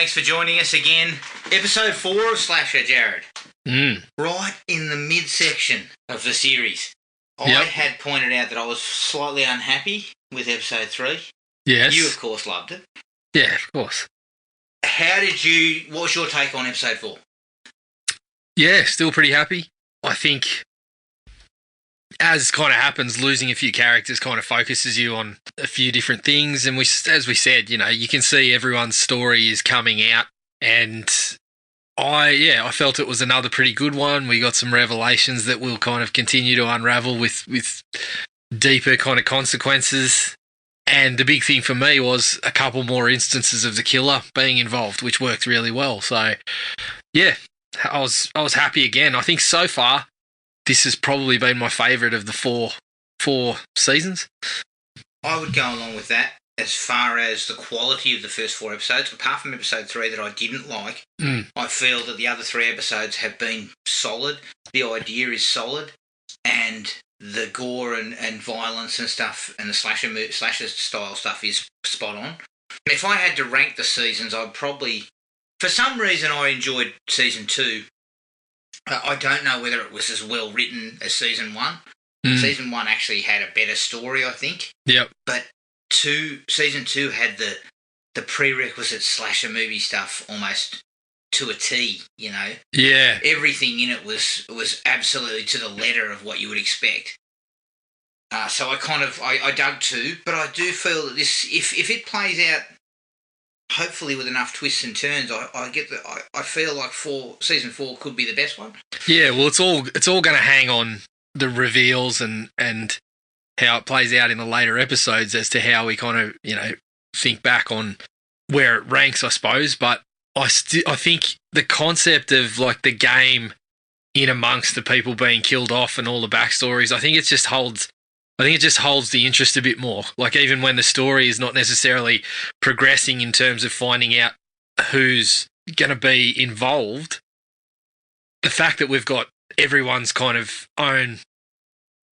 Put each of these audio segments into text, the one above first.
Thanks for joining us again. Episode 4 of Slasher, Jared. Right in the midsection of the series. I had pointed out that I was slightly unhappy with episode 3. Yes. You, of course, loved it. Yeah, of course. What was your take on episode 4? Yeah, still pretty happy. I think, as kind of happens, losing a few characters kind of focuses you on a few different things. And as we said, you can see everyone's story is coming out. And I felt it was another pretty good one. We got some revelations that will kind of continue to unravel with deeper kind of consequences. And the big thing for me was a couple more instances of the killer being involved, which worked really well. So, yeah, I was happy again. I think so far this has probably been my favourite of the four seasons. I would go along with that as far as the quality of the first 4 episodes. Apart from episode 3 that I didn't like, I feel that the other 3 episodes have been solid. The idea is solid, and the gore and violence and stuff and the slasher style stuff is spot on. If I had to rank the seasons, I'd probably... For some reason, I enjoyed season 2. I don't know whether it was as well written as season 1. Season 1 actually had a better story, I think. Yep. But season 2 had the prerequisite slasher movie stuff almost to a T, Yeah. Everything in it was absolutely to the letter of what you would expect. So I dug 2, but I do feel that this, if it plays out, hopefully with enough twists and turns, I feel like season 4 could be the best one. Yeah, well, it's all going to hang on the reveals and how it plays out in the later episodes as to how we kind of think back on where it ranks, I suppose. But I think the concept of like the game in amongst the people being killed off and all the backstories, I think it just holds the interest a bit more. Like even when the story is not necessarily progressing in terms of finding out who's going to be involved, the fact that we've got everyone's kind of own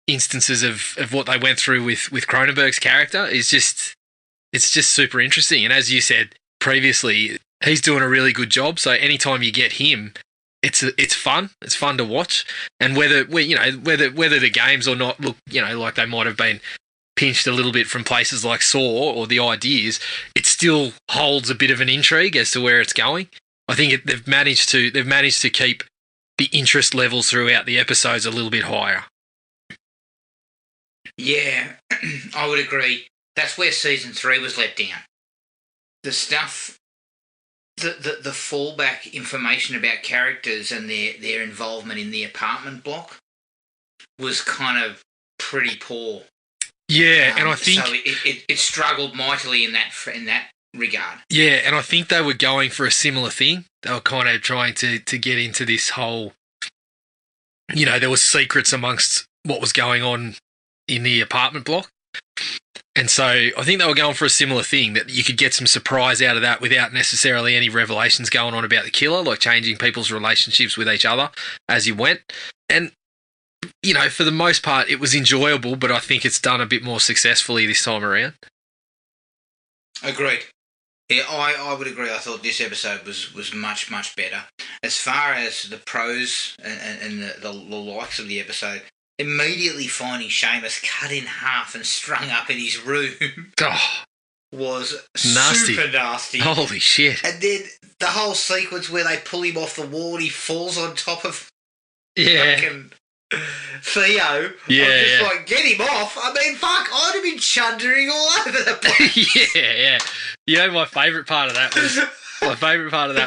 instances of what they went through with Cronenberg's character is just super interesting. And as you said previously, he's doing a really good job. So anytime you get him, it's fun. It's fun to watch. And whether the games or not look, like they might have been pinched a little bit from places like Saw or the ideas, it still holds a bit of an intrigue as to where it's going. I think they've managed to keep the interest levels throughout the episodes a little bit higher. Yeah, I would agree. That's where season 3 was let down. The stuff, the fallback information about characters and their involvement in the apartment block was kind of pretty poor. Yeah, and I think so. It struggled mightily in that regard. Yeah, and I think they were going for a similar thing. They were kind of trying to get into this whole, there was secrets amongst what was going on in the apartment block. And so I think they were going for a similar thing, that you could get some surprise out of that without necessarily any revelations going on about the killer, like changing people's relationships with each other as you went. And, for the most part, it was enjoyable, but I think it's done a bit more successfully this time around. Agreed. Yeah, I would agree. I thought this episode was much, much better. As far as the pros and the likes of the episode, immediately finding Seamus cut in half and strung up in his room was nasty. Super nasty. Holy shit. And then the whole sequence where they pull him off the wall and he falls on top of fucking Theo. Yeah, I'm just like, get him off. I mean, fuck, I'd have been chundering all over the place. Yeah. My favourite part of that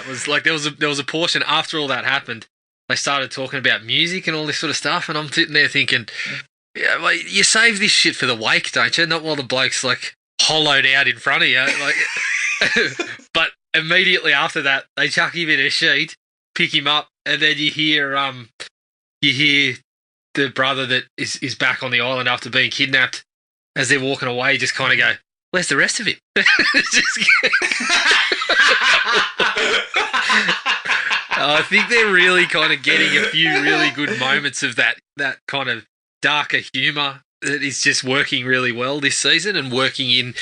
was like there was a portion after all that happened. They started talking about music and all this sort of stuff, and I'm sitting there thinking, yeah, well, you save this shit for the wake, don't you? Not while the bloke's like hollowed out in front of you. Like, but immediately after that, they chuck him in a sheet, pick him up, and then you hear the brother that is back on the island after being kidnapped, as they're walking away, just kind of go, "Where's the rest of him?" I think they're really kind of getting a few really good moments of that kind of darker humour that is just working really well this season, and working in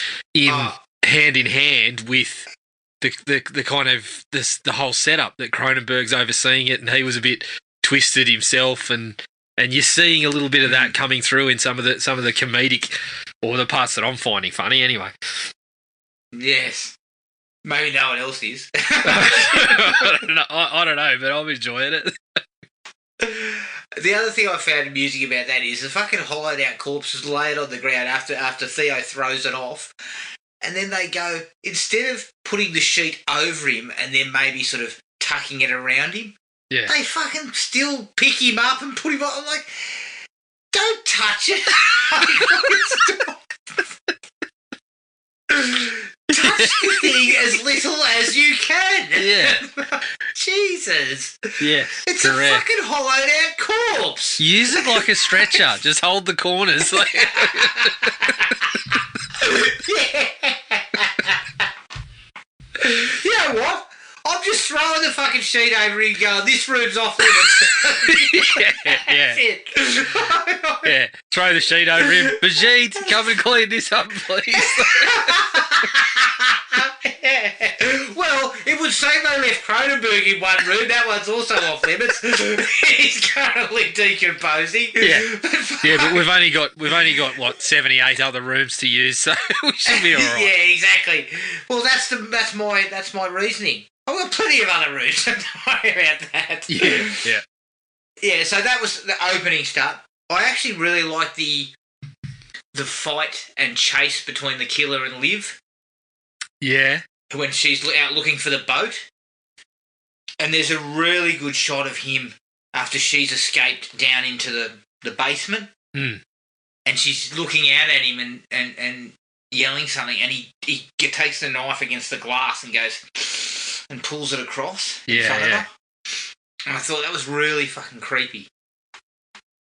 hand in hand with the kind of the whole setup that Cronenberg's overseeing it, and he was a bit twisted himself, and you're seeing a little bit of that coming through in some of the comedic, or the parts that I'm finding funny anyway. Yes. Maybe no one else is. I don't know, but I'm enjoying it. The other thing I found amusing about that is the fucking hollowed out corpse is laid on the ground after Theo throws it off. And then they go, instead of putting the sheet over him and then maybe sort of tucking it around him, yeah, they fucking still pick him up and put him on. I'm like, don't touch it. Touch the thing as little as you can. Yeah. Jesus. Yeah. It's correct. a fucking hollowed out corpse. Use it like a stretcher. Just hold the corners. Yeah. You know what? I'm just throwing the fucking sheet over and going, this room's off limits. Yeah. That's it. Yeah. Throw the sheet over him. Majid, come and clean this up, please. Well, it would seem they left Cronenberg in one room. That one's also off limits. He's currently decomposing. Yeah, but we've only got what 78 other rooms to use, so we should be all right. Yeah, exactly. Well, that's my reasoning. I've got plenty of other rooms. Don't worry about that. Yeah. Yeah. So that was the opening start. I actually really like the fight and chase between the killer and Liv. Yeah. When she's out looking for the boat. And there's a really good shot of him after she's escaped down into the basement. Mm. And she's looking out at him and yelling something. And he takes the knife against the glass and goes and pulls it across in front of her. And I thought that was really fucking creepy.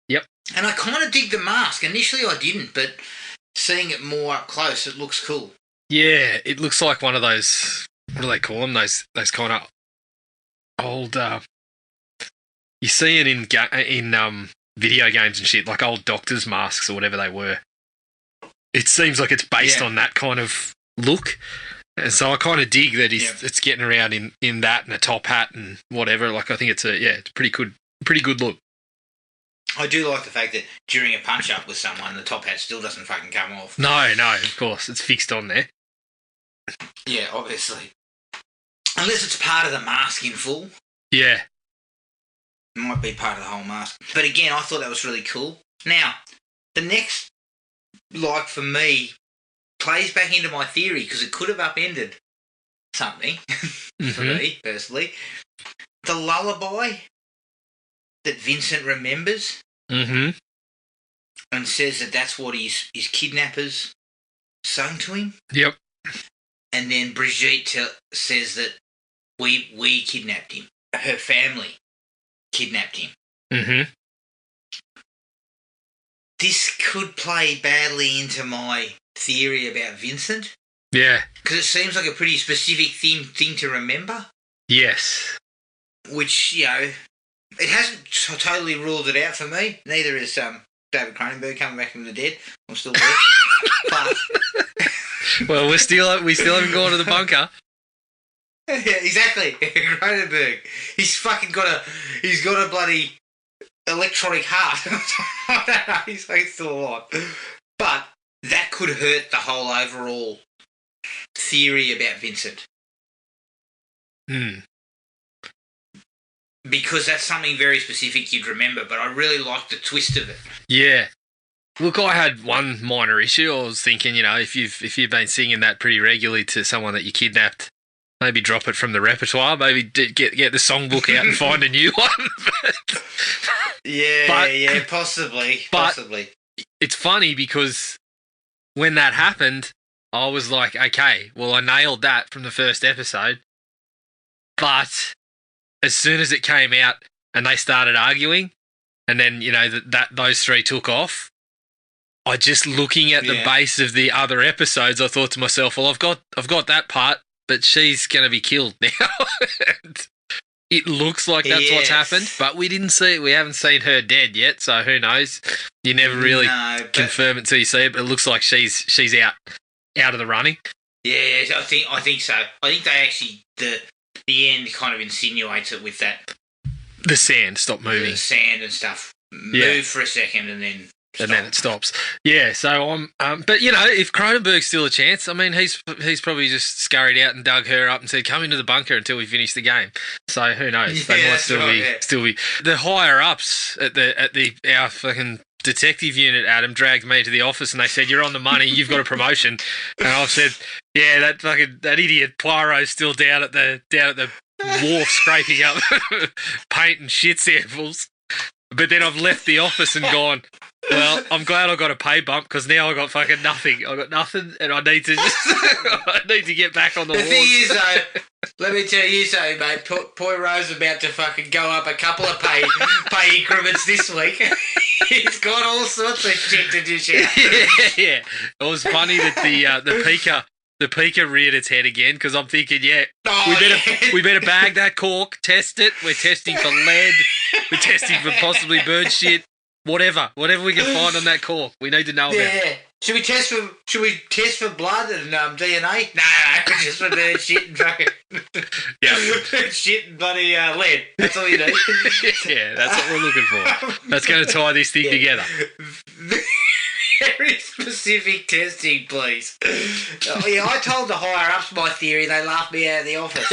Yep. And I kind of dig the mask. Initially I didn't, but seeing it more up close, it looks cool. Yeah, it looks like one of those, what do they call them? Those kind of old, you see it in video games and shit, like old doctor's masks or whatever they were. It seems like it's based on that kind of look. And so I kind of dig that it's getting around in that and a top hat and whatever. Like, I think it's it's pretty good look. I do like the fact that during a punch-up with someone, the top hat still doesn't fucking come off. No, of course. It's fixed on there. Yeah, obviously. Unless it's part of the mask in full. Yeah. It might be part of the whole mask. But again, I thought that was really cool. Now, the next, like for me, plays back into my theory because it could have upended something for me, personally. The lullaby that Vincent remembers and says that that's what his kidnappers sung to him. Yep. And then Brigitte says that we kidnapped him. Her family kidnapped him. Mm-hmm. This could play badly into my theory about Vincent. Yeah. Because it seems like a pretty specific thing to remember. Yes. Which, it hasn't totally ruled it out for me. Neither is David Cronenberg coming back from the dead. I'm still there. But well, we still haven't gone to the bunker. Yeah, exactly. Cronenberg. He's got a bloody electronic heart. I don't know, he's still alive. But that could hurt the whole overall theory about Vincent. Hmm. Because that's something very specific you'd remember, but I really like the twist of it. Yeah. Look, I had one minor issue. I was thinking, if you've been singing that pretty regularly to someone that you kidnapped, maybe drop it from the repertoire. Maybe get the songbook out and find a new one. Possibly. It's funny because when that happened, I was like, okay, well, I nailed that from the first episode. But as soon as it came out and they started arguing, and then that those three took off, I just looking at the base of the other episodes, I thought to myself, well, I've got that part, but she's going to be killed now. It looks like that's what's happened, but we didn't see it. We haven't seen her dead yet, so who knows? You never really confirm it till you see it, but it looks like she's out of the running. Yeah, I think so. I think they actually the end kind of insinuates it with that The sand stopped moving. the sand and stuff. Yeah. Move for a second and then And then it stops. Yeah, so I'm. But you know, if Cronenberg's still a chance, I mean, he's probably just scurried out and dug her up and said, "Come into the bunker until we finish the game." So who knows? They might still be the higher ups at our fucking detective unit. Adam dragged me to the office and they said, "You're on the money. You've got a promotion." And I've said, "Yeah, that idiot Poirot's still down at the wharf scraping up paint and shit samples." But then I've left the office and gone, well, I'm glad I got a pay bump because now I got fucking nothing. I got nothing, and I need to I need to get back on the. The thing is, though, let me tell you so, mate. Poirot's about to fucking go up a couple of pay increments this week. He's got all sorts of shit to dish out. Yeah. It was funny that the Pika reared its head again because I'm thinking, we better bag that cork, test it. We're testing for lead. We're testing for possibly bird shit. Whatever we can find on that cork, we need to know about it. Yeah. Should we test for blood and DNA? No, just for bird shit and fucking bird shit and bloody lead. That's all you need. Yeah, that's what we're looking for. That's going to tie this thing together. Very specific testing, please. Yeah, I told the higher ups my theory. They laughed me out of the office.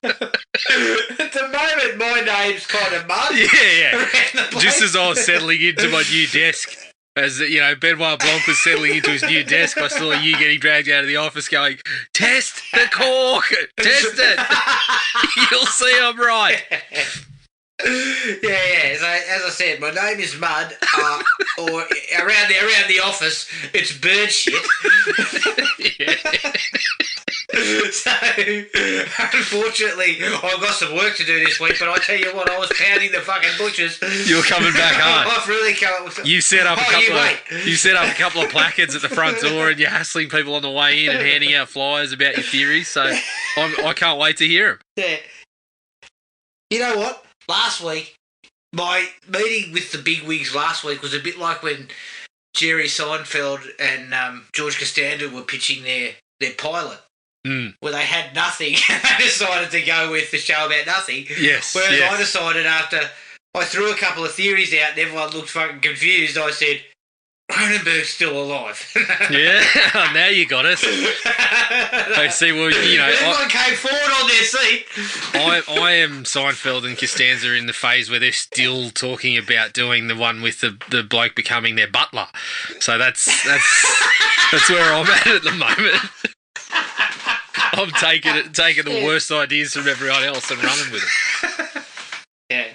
At the moment, my name's kind of mud. Yeah. Just as I was settling into my new desk, as you know, Benoit Blanc was settling into his new desk, I saw you getting dragged out of the office, going, "Test the cork, test it. You'll see I'm right." Yeah. So as I said, my name is Mud, or around the office, it's bird shit. So, unfortunately, I've got some work to do this week. But I tell you what, I was pounding the fucking bushes. You're coming back hard. I've really come. You set up a couple of placards at the front door, and you're hassling people on the way in and handing out flyers about your theories. So I can't wait to hear them. Yeah. You know what? Last week, my meeting with the bigwigs last week was a bit like when Jerry Seinfeld and George Costanza were pitching their pilot, where they had nothing and they decided to go with the show about nothing. Yes. Whereas I decided after I threw a couple of theories out and everyone looked fucking confused, I said, Cronenberg's still alive. Yeah, now you got us. I see. Well, you know, everyone came forward on their seat. I am Seinfeld and Costanza in the phase where they're still talking about doing the one with the bloke becoming their butler. So that's where I'm at the moment. I'm taking the worst ideas from everyone else and running with it. Yeah.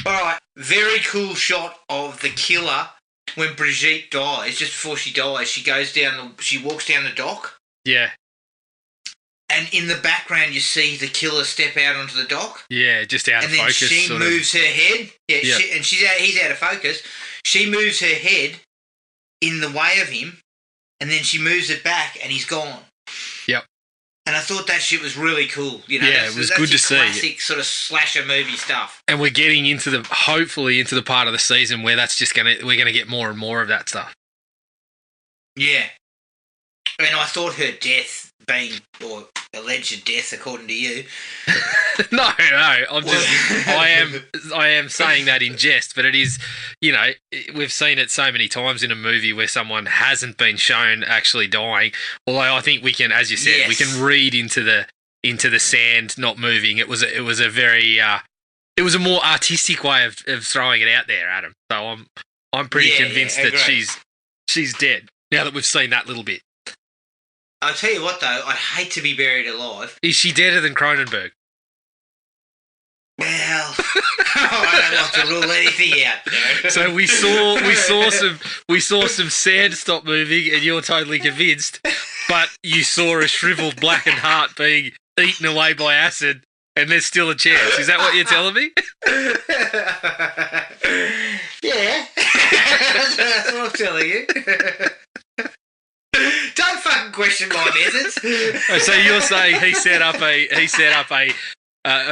All right. Very cool shot of the killer. When Brigitte dies, just before she dies, she walks down the dock. Yeah. And in the background, you see the killer step out onto the dock. Yeah, just out of focus. And then she moves her head. Yeah, yep. He's out of focus. She moves her head in the way of him, and then she moves it back, and he's gone. Yep. And I thought that shit was really cool. You know, yeah, it was good to see. Classic sort of slasher movie stuff. And we're getting hopefully into the part of the season where we're gonna get more and more of that stuff. Yeah. And I thought her death or alleged death, according to you. No, I am saying that in jest, but it is, you know, we've seen it so many times in a movie where someone hasn't been shown actually dying. Although I think we can, as you said, we can read into the sand not moving. It was a very it was a more artistic way of throwing it out there, Adam. So I'm pretty convinced that she's dead now that we've seen that little bit. I'll tell you what, though, I'd hate to be buried alive. Is she deader than Cronenberg? Well, I don't like to rule anything out. No. So we saw some sand stop moving, and you're totally convinced, but you saw a shriveled, blackened heart being eaten away by acid, and there's still a chance. Is that what you're telling me? Yeah, that's what I'm telling you. Don't fucking question my methods. So you're saying he set up a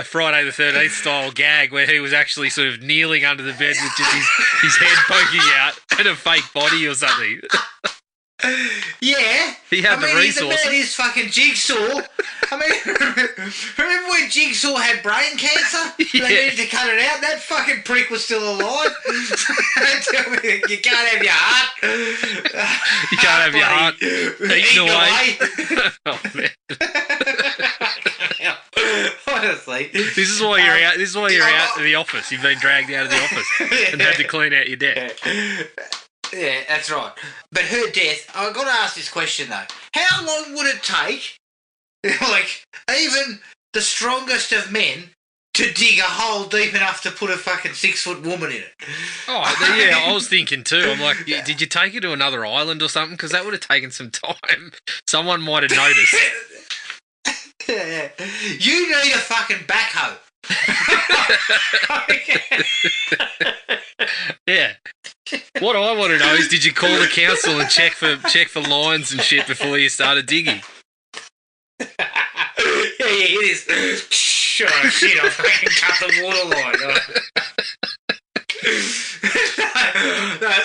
Friday the 13th style gag where he was actually sort of kneeling under the bed with just his head poking out and a fake body or something. Yeah. He had the resources. The man is fucking Jigsaw. I mean, remember when Jigsaw had brain cancer? Yeah. They needed to cut it out. That fucking prick was still alive. Don't tell me you can't have your heart. You can't have your heart eaten away. Oh, man. Honestly, this is why you're out. This is why you're out of the office. You've been dragged out of the office and had to clean out your desk. Yeah, that's right. But her death, I've got to ask this question though. How long would it take, like, even the strongest of men to dig a hole deep enough to put a fucking 6-foot woman in it? Oh, yeah, I was thinking too. I'm like, did you take her to another island or something? Because that would have taken some time. Someone might have noticed. You need a fucking backhoe. Yeah. What I want to know is, did you call the council and check for lines and shit before you started digging? Yeah, it is. Shit, I fucking cut the water line.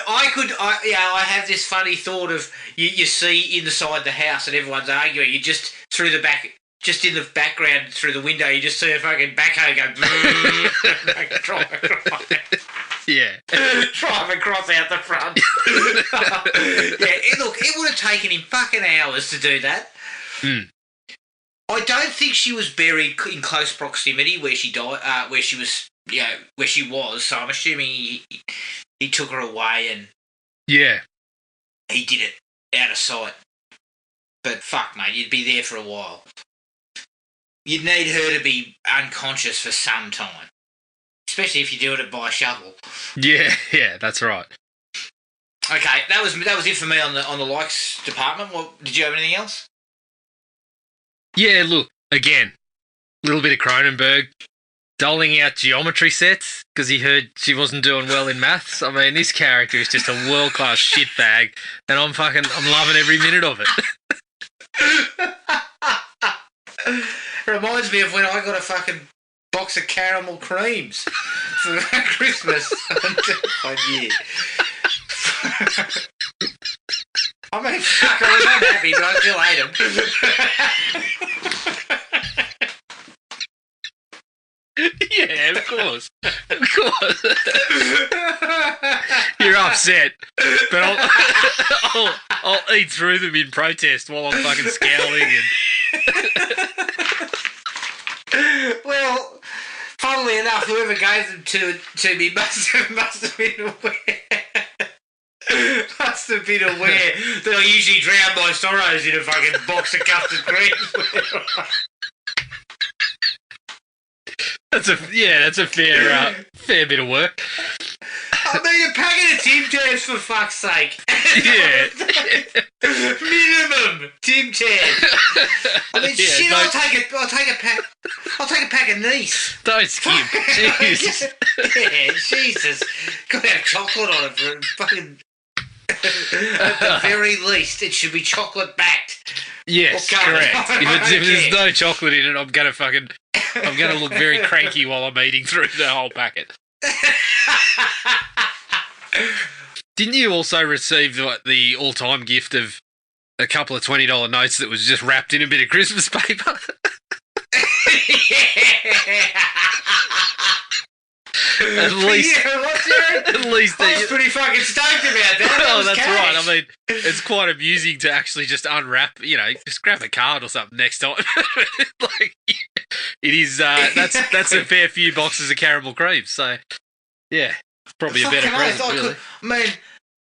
I have this funny thought of you see inside the house and everyone's arguing. You just through the back. Just in the background through the window, you just see a fucking backhoe go drive across. Yeah. Drive across out the front. Look, it would have taken him fucking hours to do that. Mm. I don't think she was buried in close proximity where she died, where she was, where she was. So I'm assuming he took her away and he did it out of sight. But fuck, mate, you'd be there for a while. You'd need her to be unconscious for some time, especially if you're doing it by shovel. Yeah, that's right. Okay, that was it for me on the likes department. Well, did you have anything else? Yeah, look, again, a little bit of Cronenberg doling out geometry sets because he heard she wasn't doing well in maths. I mean, this character is just a world-class shitbag, and I'm loving every minute of it. Reminds me of when I got a fucking box of caramel creams for Christmas one year. I mean, fuck, I was unhappy, but I still ate them. Yeah, of course. Of course. You're upset, but I'll eat through them in protest while I'm fucking scowling and... Well, funnily enough, whoever gave them to me must have been aware. Must have been aware that I usually drown my sorrows in a fucking box of custard creams. That's a fair bit of work. I mean, a packet of Tim Tams for fuck's sake. Yeah. Minimum Tim Tams. I mean, shit. I'll take a pack of Nice. Don't skip. Jesus. Yeah, Jesus. Got to have chocolate on it for fucking. At the very least, it should be chocolate backed. Yes, correct. If there's no chocolate in it, I'm gonna look very cranky while I'm eating through the whole packet. Didn't you also receive the all-time gift of a couple of $20 notes that was just wrapped in a bit of Christmas paper? At least, I was pretty fucking stoked about that. Oh, that's cash. Right. I mean, it's quite amusing to actually just unwrap. Just grab a card or something next time. Like, it is. That's a fair few boxes of caramel cream. So, yeah, probably a better present. Really. I mean,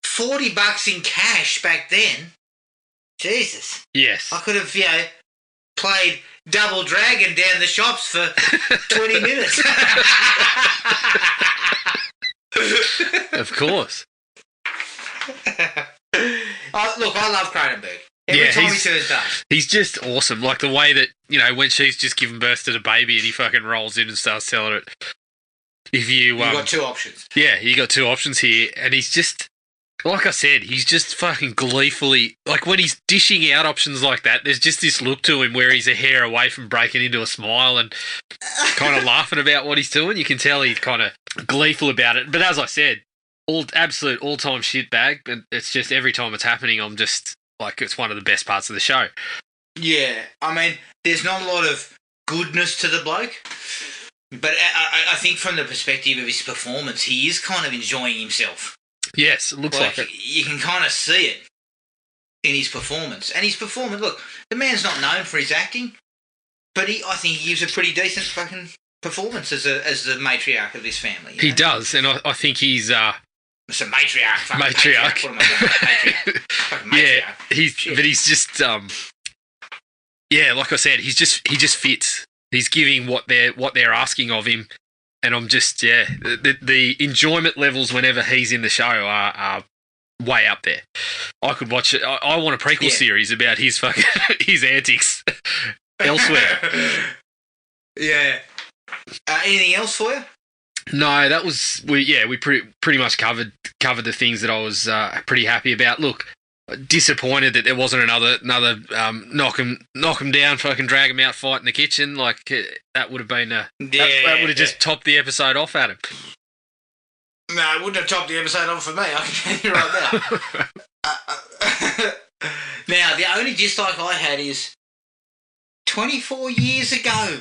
$40 in cash back then. Jesus. Yes. I could have, played Double Dragon down the shops for 20 minutes. Of course. Look, I love Cronenberg. Every time he turns up. He's just awesome. Like the way that, when she's just given birth to the baby and he fucking rolls in and starts telling it. You've got two options. Yeah, you got two options here. And he's just, like I said, he's just fucking gleefully, like when he's dishing out options like that, there's just this look to him where he's a hair away from breaking into a smile and kind of laughing about what he's doing. You can tell he's kind of gleeful about it. But as I said, absolute all-time shit bag. And it's just every time it's happening, I'm just Like, it's one of the best parts of the show. Yeah, I mean, there's not a lot of goodness to the bloke, but I think from the perspective of his performance, he is kind of enjoying himself. Yes, it looks like it. You can kind of see it in his performance. And his performance, look, the man's not known for his acting, but I think he gives a pretty decent fucking performance as the matriarch of this family. He does, and I think he's... It's a matriarch. Matriarch. What am I saying? Matriarch. Yeah, but he's just... yeah, like I said, he just fits. He's giving what they're asking of him, and I'm just the enjoyment levels whenever he's in the show are way up there. I could watch it. I want a prequel series about his fucking his antics elsewhere. Yeah. Anything else for you? No, that was we pretty much covered the things that I was pretty happy about. Look, disappointed that there wasn't another knock him down, fucking drag him out fight in the kitchen. Like, that would have been that would have just topped the episode off, Adam. No, it wouldn't have topped the episode off for me. I can tell you right now. Now, the only dislike I had is 24 years ago.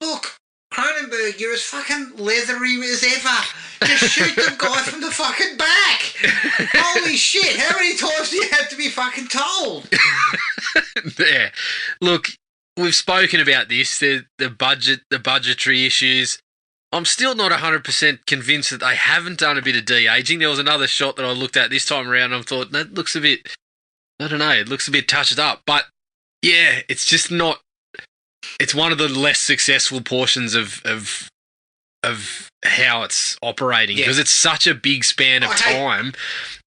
Look, Cronenberg, you're as fucking leathery as ever. Just shoot the guy from the fucking back. Holy shit, how many times do you have to be fucking told? Yeah. Look, we've spoken about this, the budgetary issues. I'm still not 100% convinced that they haven't done a bit of de-aging. There was another shot that I looked at this time around and I thought, that looks a bit, I don't know, it looks a bit touched up. But, yeah, it's just not... It's one of the less successful portions of how it's operating, because it's such a big span of time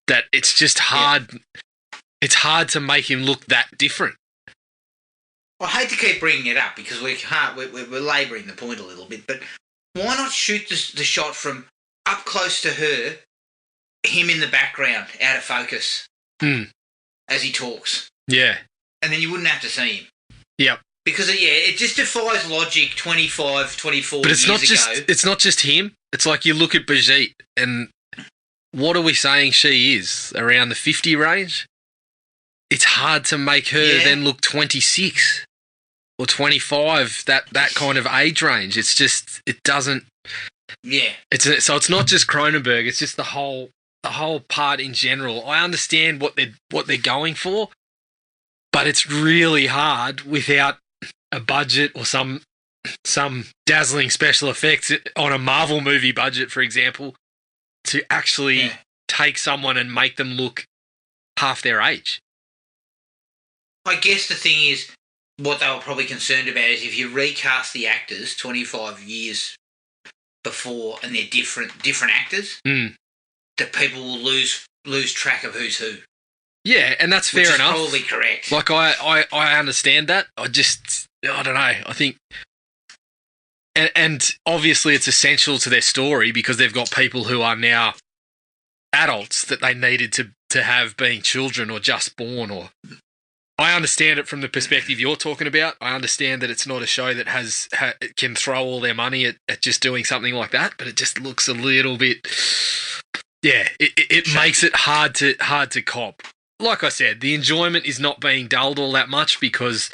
that it's just hard. Yeah. It's hard to make him look that different. I hate to keep bringing it up because we're labouring the point a little bit, but why not shoot the shot from up close to her, him in the background, out of focus, as he talks? Yeah. And then you wouldn't have to see him. Yep. Because, it just defies logic 24 but it's years ago. It's not just him. It's like you look at Brigitte and what are we saying she is? Around the 50 range? It's hard to make her then look 26 or 25, that kind of age range. It's just, it doesn't... Yeah. So it's not just Cronenberg, it's just the whole part in general. I understand what they're going for, but it's really hard without a budget or some dazzling special effects on a Marvel movie budget, for example, to actually take someone and make them look half their age. I guess the thing is, what they were probably concerned about is if you recast the actors 25 years before and they're different actors, that people will lose track of who's who. Yeah, and that's fair enough. Probably correct. Like, I understand that. I don't know. I think... And obviously it's essential to their story because they've got people who are now adults that they needed to have being children or just born. Or I understand it from the perspective you're talking about. I understand that it's not a show that can throw all their money at just doing something like that, but it just looks a little bit... Yeah, it makes it hard to cop. Like I said, the enjoyment is not being dulled all that much because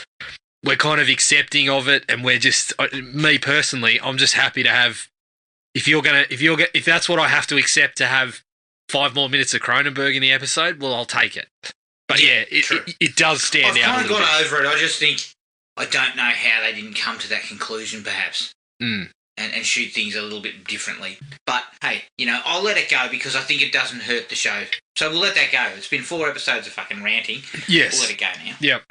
we're kind of accepting of it, and we're just, me personally, I'm just happy to have, if that's what I have to accept to have 5 more minutes of Cronenberg in the episode, well, I'll take it. But it does stand out. I've kind of got over it. I just think I don't know how they didn't come to that conclusion, perhaps, and shoot things a little bit differently. But hey, I'll let it go because I think it doesn't hurt the show. So we'll let that go. It's been 4 episodes of fucking ranting. Yes. We'll let it go now. Yep.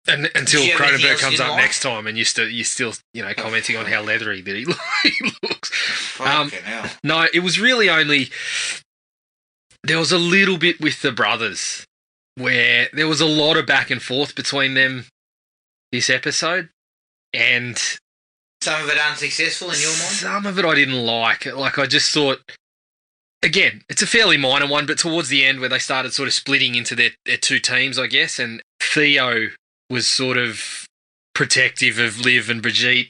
And until Cronenberg comes up next time and you're still commenting on how leathery that he looks. Fucking hell. No, it was really only... There was a little bit with the brothers where there was a lot of back and forth between them this episode, and... Some of it unsuccessful in your mind? Some of it I didn't like. Like, I just thought... Again, it's a fairly minor one, but towards the end where they started sort of splitting into their 2 teams, I guess, and Theo was sort of protective of Liv and Brigitte.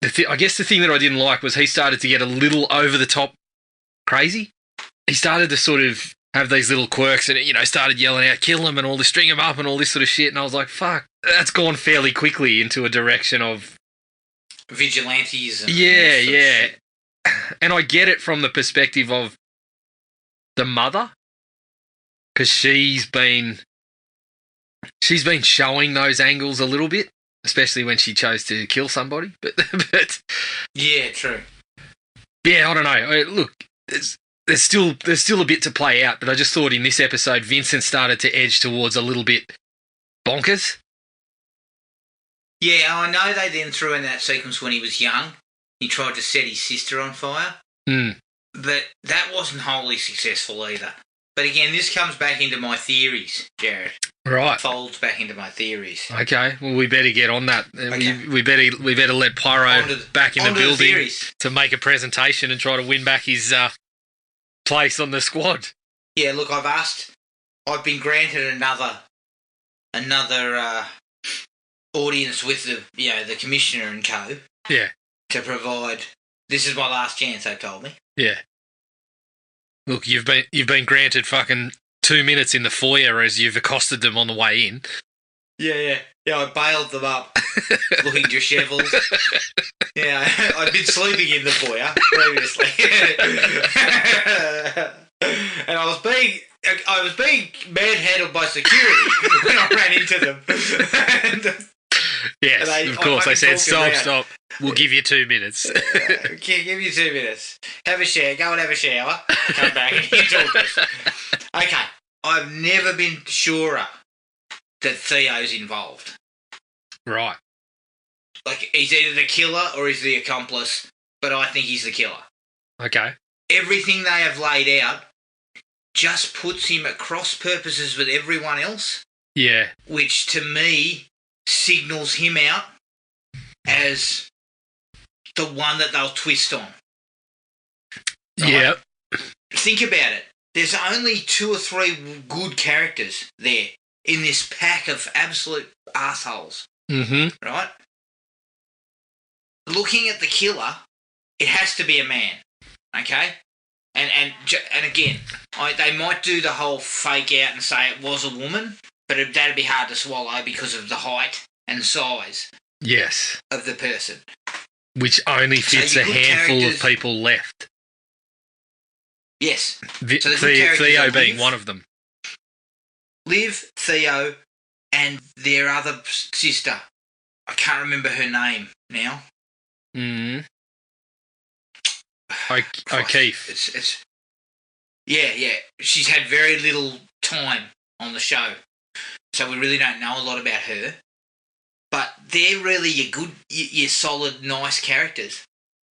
I guess the thing that I didn't like was he started to get a little over the top crazy. He started to sort of have these little quirks and, started yelling out, kill them and all this, string them up and all this sort of shit. And I was like, fuck, that's gone fairly quickly into a direction of vigilantes. And yeah. And I get it from the perspective of the mother, because she's been showing those angles a little bit, especially when she chose to kill somebody. But yeah, true. Yeah, I don't know. Look, there's still a bit to play out, but I just thought in this episode, Vincent started to edge towards a little bit bonkers. Yeah, I know they then threw in that sequence when he was young. He tried to set his sister on fire. But that wasn't wholly successful either. But again, this comes back into my theories, Jared. Right. Folds back into my theories. Okay, well, we better get on that. Okay. We better let Pyro back in the building to make a presentation and try to win back his place on the squad. Yeah, look, I've been granted another audience with the commissioner and co. Yeah. To provide. This is my last chance, they've told me. Yeah. Look, you've been granted fucking 2 minutes in the foyer as you've accosted them on the way in. Yeah, I bailed them up, looking dishevelled. Yeah, I'd been sleeping in the foyer previously. And I was being manhandled by security when I ran into them. Yes, of course. They said, stop. We'll give you 2 minutes. Okay, give you 2 minutes. Have a shower. Go and have a shower. Come back and you talk to us. Okay, I've never been surer that Theo's involved. Right. Like, he's either the killer or he's the accomplice, but I think he's the killer. Okay. Everything they have laid out just puts him at cross purposes with everyone else. Yeah. Which, to me, signals him out as the one that they'll twist on. Right? Yeah. Think about it. There's only 2 or 3 good characters there in this pack of absolute assholes. Mm-hmm. Right? Looking at the killer, it has to be a man. Okay? And again, they might do the whole fake out and say it was a woman, but that'd be hard to swallow because of the height and size. Yes. Of the person. Which only fits a handful of people left. Yes. Theo being one of them. Liv, Theo, and their other sister. I can't remember her name now. O'Keefe. Yeah. She's had very little time on the show, so we really don't know a lot about her. But they're really your solid, nice characters.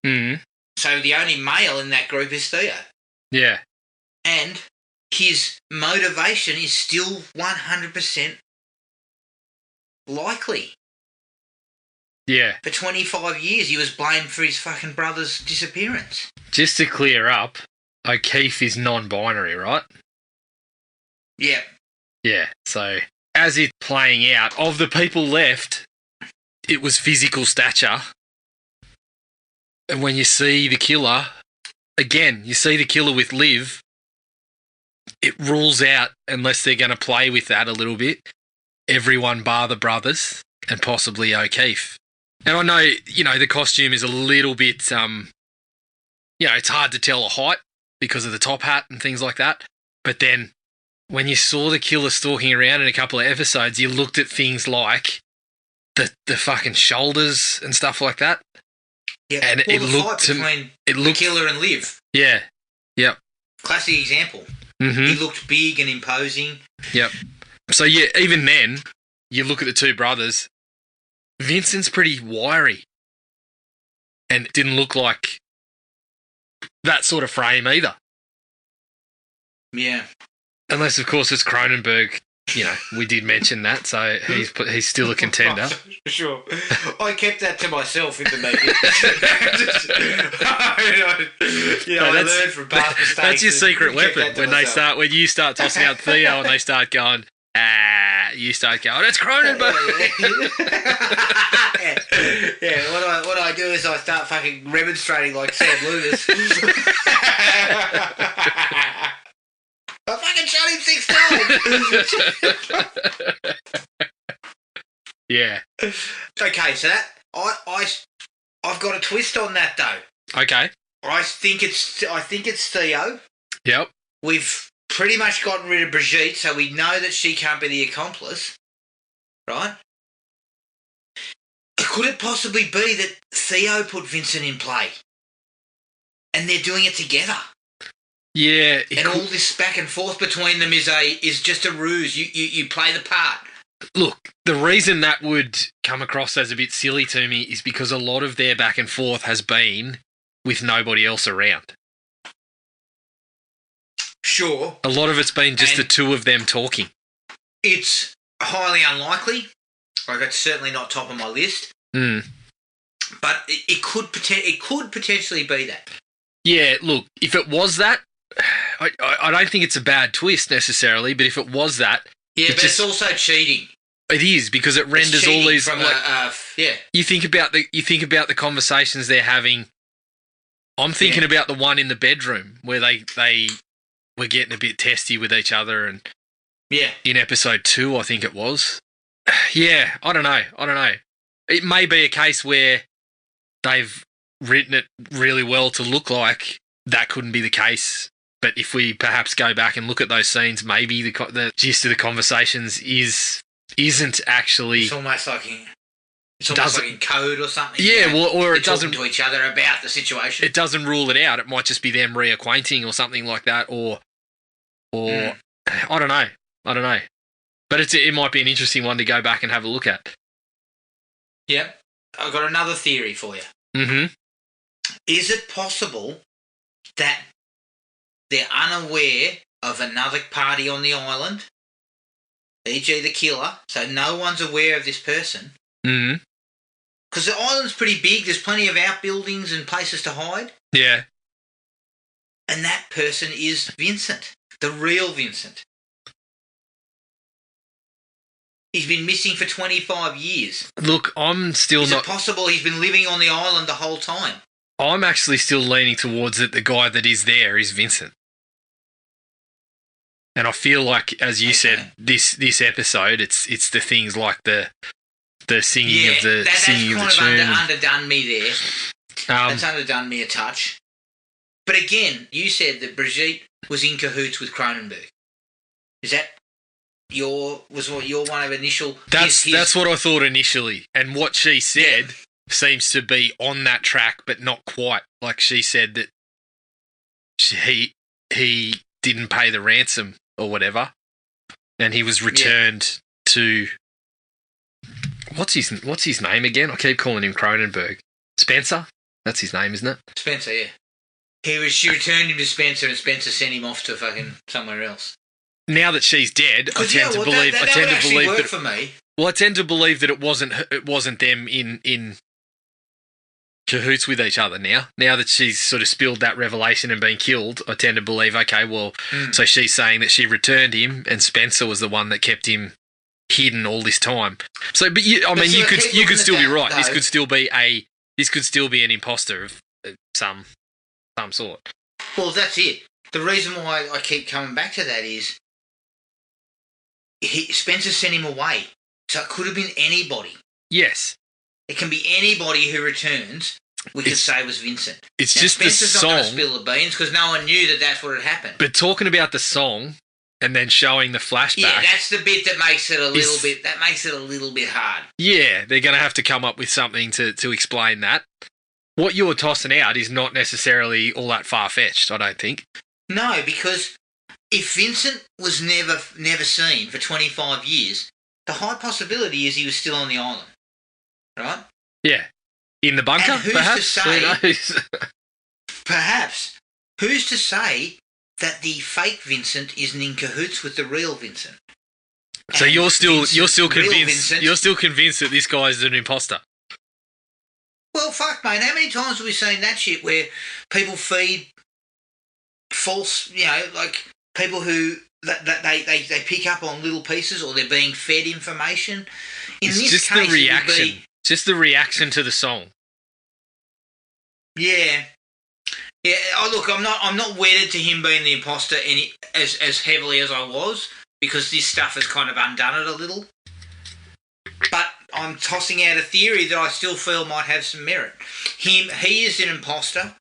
So the only male in that group is Theo. Yeah. And his motivation is still 100% likely. Yeah. For 25 years, he was blamed for his fucking brother's disappearance. Just to clear up, O'Keefe is non-binary, right? Yeah. Yeah, so as it's playing out, of the people left, it was physical stature. And when you see the killer, again, you see the killer with Liv, it rules out, unless they're going to play with that a little bit, everyone bar the brothers and possibly O'Keefe. And I know, the costume is a little bit, it's hard to tell a height because of the top hat and things like that. But then when you saw the killer stalking around in a couple of episodes, you looked at things like the fucking shoulders and stuff like that. Yeah, and it looked between the killer and Liv. Yeah. Yep. Classic example. Mm-hmm. He looked big and imposing. Yep. So yeah, even then, you look at the two brothers. Vincent's pretty wiry, and it didn't look like that sort of frame either. Yeah. Unless, of course, it's Cronenberg. We did mention that, so he's still a contender. Sure. I kept that to myself in the meeting. I learned from past mistakes. That's your secret weapon. When you start tossing out Theo and they start going, you start going, it's Cronenberg. Yeah. What I do is I start fucking remonstrating like Sam Lucas. I fucking Yeah. Okay, so that I've got a twist on that though. Okay. I think it's Theo. Yep. We've pretty much gotten rid of Brigitte, so we know that she can't be the accomplice, right? Could it possibly be that Theo put Vincent in play, and they're doing it together? Yeah. And all this back and forth between them is just a ruse. You play the part. Look, the reason that would come across as a bit silly to me is because a lot of their back and forth has been with nobody else around. Sure. A lot of it's been just the two of them talking. It's highly unlikely. Like, it's certainly not top of my list. But it could potentially be that. Yeah, look, if it was that, I don't think it's a bad twist necessarily, but if it was that... Yeah, but it's also cheating. It is, because it renders all these... From yeah. You think about the conversations they're having. I'm thinking about the one in the bedroom where they were getting a bit testy with each other, and in episode 2, I think it was. Yeah, I don't know. It may be a case where they've written it really well to look like that couldn't be the case. But if we perhaps go back and look at those scenes, maybe the gist of the conversations isn't actually... It's almost like in code or something. Yeah, or it doesn't... talking to each other about the situation. It doesn't rule it out. It might just be them reacquainting or something like that, or I don't know. But it might be an interesting one to go back and have a look at. Yep. I've got another theory for you. Mm-hmm. Is it possible that they're unaware of another party on the island, e.g. the killer, so no one's aware of this person? Mm-hmm. Because the island's pretty big, there's plenty of outbuildings and places to hide. Yeah. And that person is Vincent, the real Vincent. He's been missing for 25 years. Look, I'm still Is it possible he's been living on the island the whole time? I'm actually still leaning towards that the guy that is there is Vincent. And I feel like, as you said, this episode, it's the things like the singing of the singing of the tune. That's underdone me there. That's underdone me a touch. But again, you said that Brigitte was in cahoots with Cronenberg. Is that your one of initial? That's what I thought initially, and what she said seems to be on that track, but not quite. Like, she said that he didn't pay the ransom or whatever, and he was returned to what's his name again? I keep calling him Cronenberg. Spencer? That's his name, isn't it? Spencer, yeah. She returned him to Spencer, and Spencer sent him off to fucking somewhere else. Now that she's dead, I tend to believe that for me. Well, I tend to believe that it wasn't them in cahoots with each other now. Now that she's sort of spilled that revelation and been killed, I tend to believe, okay, well, so she's saying that she returned him and Spencer was the one that kept him hidden all this time. So, but you could still be right. Though. This could still be an imposter of some sort. Well, that's it. The reason why I keep coming back to that is Spencer sent him away. So it could have been anybody. Yes. It can be anybody who returns, we could say was Vincent. It's now, just Spencer's the song. Not going to spill the beans because no one knew that that's what had happened. But talking about the song and then showing the flashback. Yeah, that's the bit that makes it a little bit hard. Yeah, they're going to have to come up with something to explain that. What you're tossing out is not necessarily all that far-fetched, I don't think. No, because if Vincent was never seen for 25 years, the high possibility is he was still on the island, right? Yeah. In the bunker, and who's perhaps? To say, Who knows? Perhaps. Who's to say that the fake Vincent isn't in cahoots with the real Vincent? So you're still convinced that this guy's an imposter? Well, fuck, mate. How many times have we seen that shit where people feed false, like people who they pick up on little pieces or they're being fed information? It's just the reaction. Just the reaction to the song. Yeah. Yeah. Oh, look, I'm not wedded to him being the imposter as heavily as I was. because this stuff has kind of undone it a little. But I'm tossing out a theory that I still feel might have some merit. He is an imposter.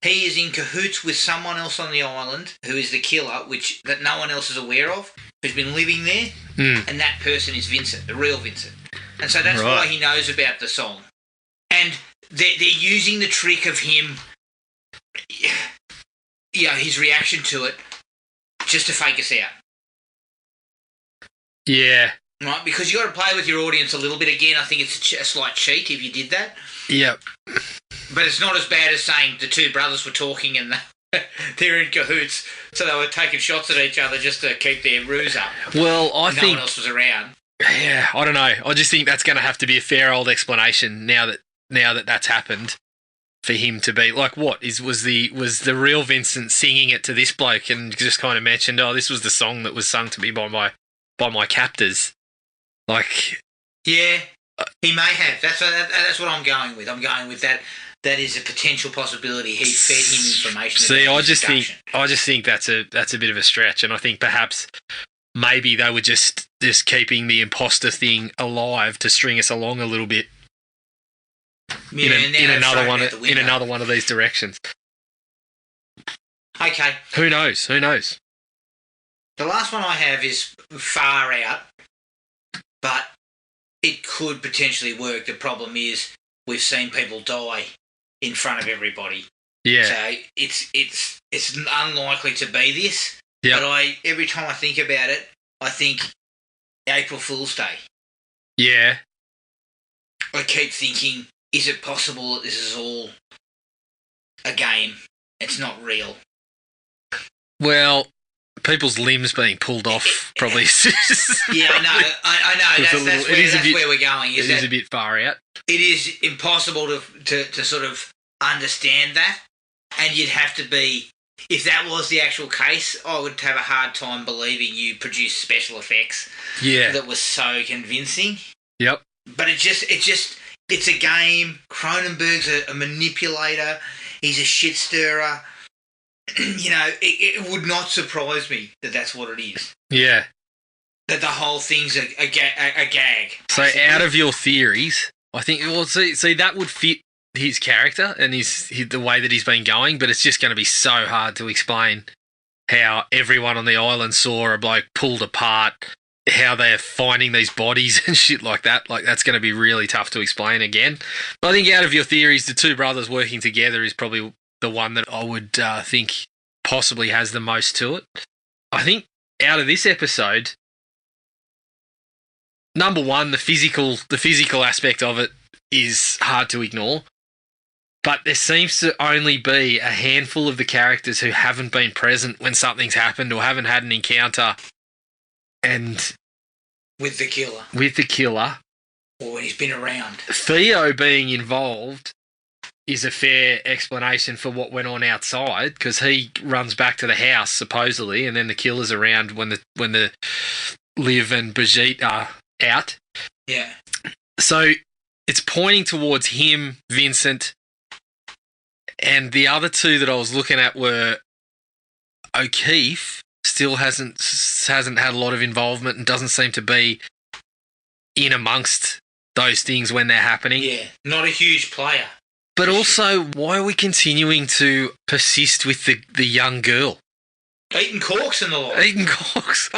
He is in cahoots with someone else on the island who is the killer, that no one else is aware of, who's been living there, and that person is Vincent, the real Vincent. And so that's why he knows about the song. And they're using the trick of him, his reaction to it, just to fake us out. Yeah. Right, because you got to play with your audience a little bit. Again, I think it's a slight cheat if you did that. Yep. But it's not as bad as saying the two brothers were talking and they're in cahoots, so they were taking shots at each other just to keep their ruse up. Well, I think... no one else was around. Yeah, I don't know. I just think that's going to have to be a fair old explanation now that that's happened, for him to be like, what was the real Vincent singing it to this bloke and just kind of mentioned, oh, this was the song that was sung to me by my captors. Like, yeah, he may have. That's what I'm going with. I'm going with that. That is a potential possibility. He fed him information. See, I just think that's a bit of a stretch, and I think perhaps maybe they were just keeping the imposter thing alive to string us along a little bit. Yeah, in another one of these directions. Okay. Who knows? The last one I have is far out, but it could potentially work. The problem is we've seen people die in front of everybody. Yeah. So it's unlikely to be this. Yeah. But every time I think about it, I think April Fool's Day. Yeah. I keep thinking, is it possible that this is all a game? It's not real. Well, people's limbs being pulled off probably. Yeah, I know. That's where we're going. It is a bit far out. It is impossible to sort of understand that, and you'd have to be. If that was the actual case, I would have a hard time believing you produced special effects. Yeah. That was so convincing. Yep. But it's a game. Cronenberg's a manipulator. He's a shit stirrer. It would not surprise me that that's what it is. Yeah. That the whole thing's a gag. So out of your theories, I think, see that would fit his character and the way that he's been going, but it's just going to be so hard to explain how everyone on the island saw a bloke pulled apart, how they're finding these bodies and shit like that. Like, that's going to be really tough to explain again. But I think out of your theories, the two brothers working together is probably the one that I would think possibly has the most to it. I think out of this episode, number one, the physical aspect of it is hard to ignore. But there seems to only be a handful of the characters who haven't been present when something's happened or haven't had an encounter. And with the killer. Or when he's been around. Theo being involved is a fair explanation for what went on outside, because he runs back to the house supposedly, and then the killer's around when the Liv and Brigitte are out. Yeah. So it's pointing towards him, Vincent, and the other two that I was looking at were O'Keefe. Still hasn't had a lot of involvement and doesn't seem to be in amongst those things when they're happening. Yeah, not a huge player. But also, why are we continuing to persist with the young girl? Eating corks and the lot. Eating corks.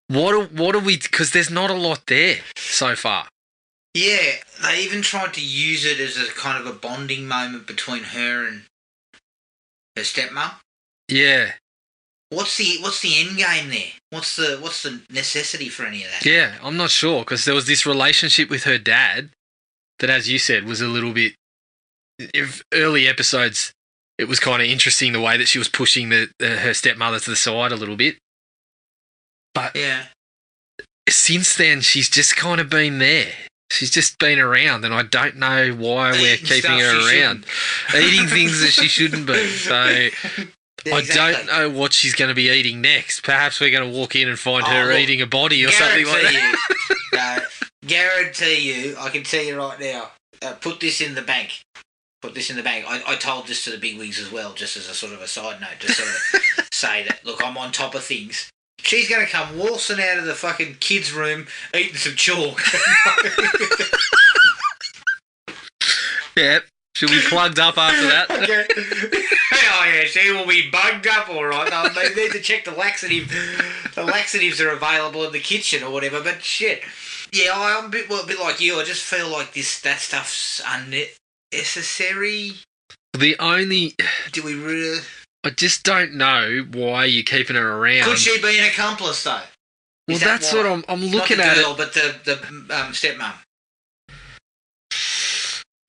What are we... Because there's not a lot there so far. Yeah, they even tried to use it as a kind of a bonding moment between her and her stepmom. Yeah. What's the end game there? What's the necessity for any of that? Yeah, I'm not sure, because there was this relationship with her dad that, as you said, was a little bit... Early episodes, it was kind of interesting the way that she was pushing her stepmother to the side a little bit. But yeah, since then, she's just kind of been there. She's just been around, and I don't know why we're keeping her around. Eating things that she shouldn't be. So... Yeah, exactly. I don't know what she's going to be eating next. Perhaps we're going to walk in and find her eating a body or something like that. Guarantee you, I can tell you right now, put this in the bank. Put this in the bank. I told this to the bigwigs as well, just as a sort of a side note, to sort of say that, look, I'm on top of things. She's going to come waltzing out of the fucking kids' room eating some chalk. Yeah, she'll be plugged up after that. Okay. Oh, yeah, she will be bugged up, all right. They need to check the laxative. The laxatives are available in the kitchen or whatever, but shit. Yeah, I'm a bit like you. I just feel like that stuff's unnecessary. The only... Do we really... I just don't know why you're keeping her around. Could she be an accomplice, though? Well, that's what I'm looking at. Not the girl, but the stepmom.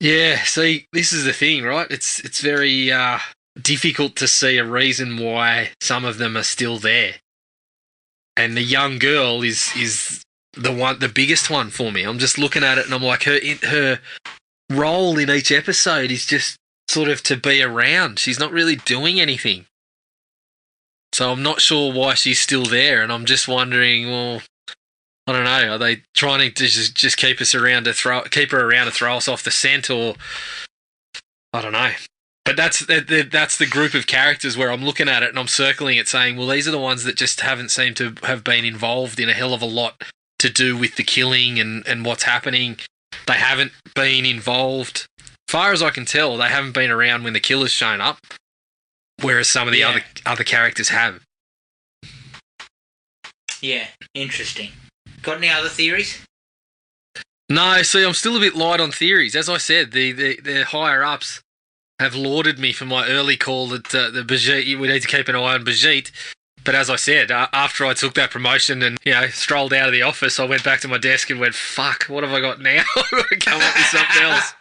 Yeah, see, this is the thing, right? It's very difficult to see a reason why some of them are still there. And the young girl is the biggest one for me. I'm just looking at it and I'm like, her role in each episode is just sort of to be around. She's not really doing anything. So I'm not sure why she's still there, and I'm just wondering, well, I don't know, are they trying to just keep us around keep her around to throw us off the scent, or I don't know. But that's the group of characters where I'm looking at it and I'm circling it saying, well, these are the ones that just haven't seemed to have been involved in a hell of a lot to do with the killing and what's happening. They haven't been involved. As far as I can tell, they haven't been around when the killer's shown up, whereas some of the other characters have. Yeah, interesting. Got any other theories? No, see, I'm still a bit light on theories. As I said, the higher-ups have lauded me for my early call that the Brigitte, we need to keep an eye on Brigitte. But as I said, after I took that promotion and, strolled out of the office, I went back to my desk and went, fuck, what have I got now? I've got to come up with something else.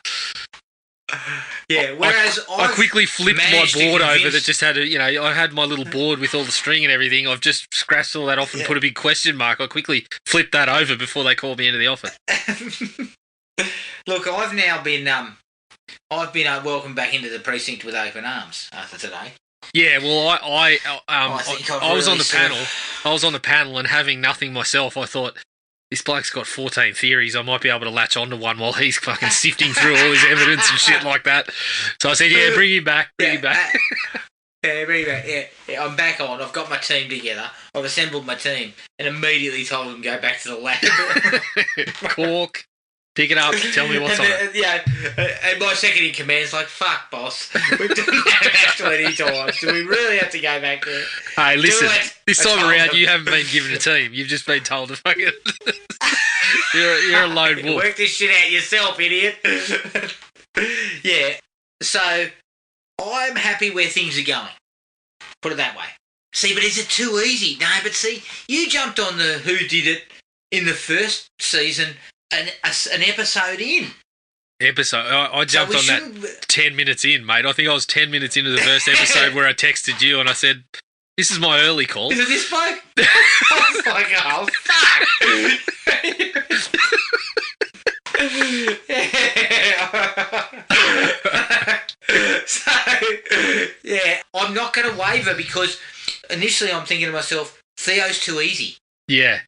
Yeah, whereas I quickly flipped my board over that just had I had my little board with all the string and everything. I've just scratched all that off and put a big question mark. I quickly flipped that over before they called me into the office. Look, I've now been welcomed back into the precinct with open arms after today. Yeah, well, I was on the panel. I was on the panel, and having nothing myself, I thought, this bloke's got 14 theories. I might be able to latch onto one while he's fucking sifting through all his evidence and shit like that. So I said, yeah, bring him back. Yeah, bring him back. Yeah, I'm back on. I've got my team together. I've assembled my team and immediately told them to go back to the lab. Cork. Pick it up. Tell me what's on it. Yeah, and my second in command's like, fuck, boss. We've done that 20 times. Do we really have to go back there? Hey, listen, this time around, you haven't been given a team. You've just been told to fucking... you're a lone wolf. Work this shit out yourself, idiot. Yeah, so I'm happy where things are going. Put it that way. See, but is it too easy? No, but see, you jumped on the who did it in the first season... An episode in. I jumped on that 10 minutes in, mate. I think I was 10 minutes into the first episode where I texted you and I said, this is my early call. Is it this bloke? I was like, oh, fuck. So, yeah, I'm not going to waver because initially I'm thinking to myself, Theo's too easy. Yeah.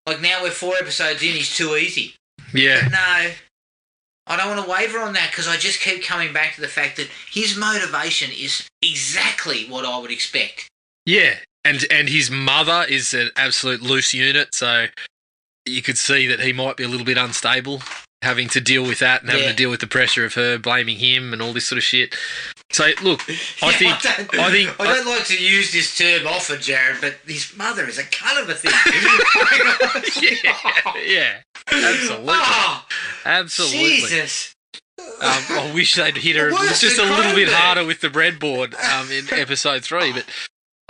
Like now we're 4 episodes in, he's too easy. Yeah. But no, I don't want to waver on that because I just keep coming back to the fact that his motivation is exactly what I would expect. Yeah, and his mother is an absolute loose unit, so you could see that he might be a little bit unstable, having to deal with that and having to deal with the pressure of her blaming him and all this sort of shit. So look, I don't like to use this term often, Jared, but his mother is a cunt of a thing. yeah, absolutely, absolutely. Jesus. I wish they'd hit her just a little bit harder with the breadboard in episode 3, but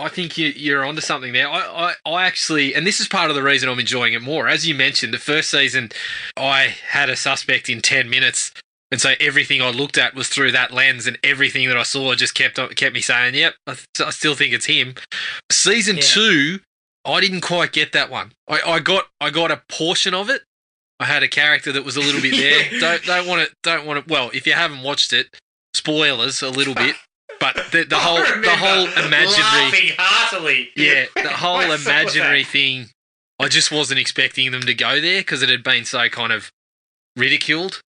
I think you're onto something there. I actually, and this is part of the reason I'm enjoying it more. As you mentioned, the first season, I had a suspect in 10 minutes. And so everything I looked at was through that lens, and everything that I saw just kept me saying, yep, I still think it's him. Season 2, I didn't quite get that one. I got a portion of it. I had a character that was a little bit there. Don't want to. Well, if you haven't watched it, spoilers a little bit. But the whole imaginary, laughing heartily. Yeah, the whole imaginary thing. I just wasn't expecting them to go there because it had been so kind of ridiculed.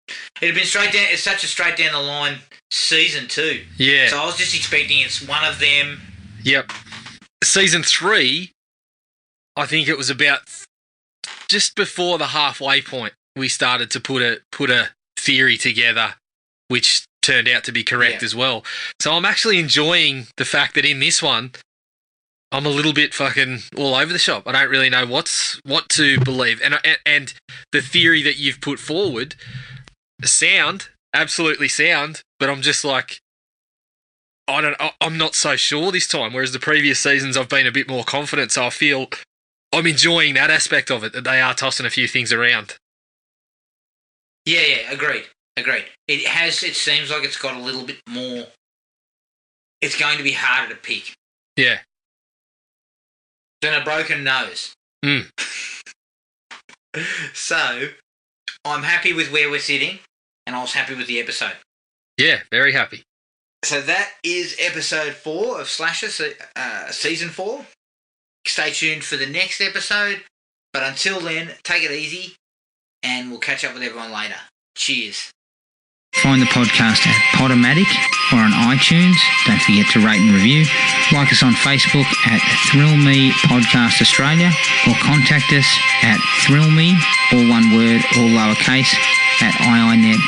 It had been straight down. It's such a straight down the line season 2. Yeah. So I was just expecting it's one of them. Yep. Season 3, I think it was about just before the halfway point we started to put a theory together, which turned out to be correct as well. So I'm actually enjoying the fact that in this one, I'm a little bit fucking all over the shop. I don't really know what to believe, and the theory that you've put forward, absolutely sound, but I'm just like, I'm not so sure this time. Whereas the previous seasons, I've been a bit more confident, so I feel I'm enjoying that aspect of it, that they are tossing a few things around. Yeah, agreed. It seems like it's got a little bit more. It's going to be harder to pick. Yeah. Than a broken nose. So, I'm happy with where we're sitting, and I was happy with the episode. Yeah, very happy. So that is episode 4 of Slasher, season 4. Stay tuned for the next episode, but until then, take it easy, and we'll catch up with everyone later. Cheers. Find the podcast at Podomatic or on iTunes. Don't forget to rate and review. Like us on Facebook at Thrill Me Podcast Australia, or contact us at thrillme, all one word, all lowercase, at iinet.net.au.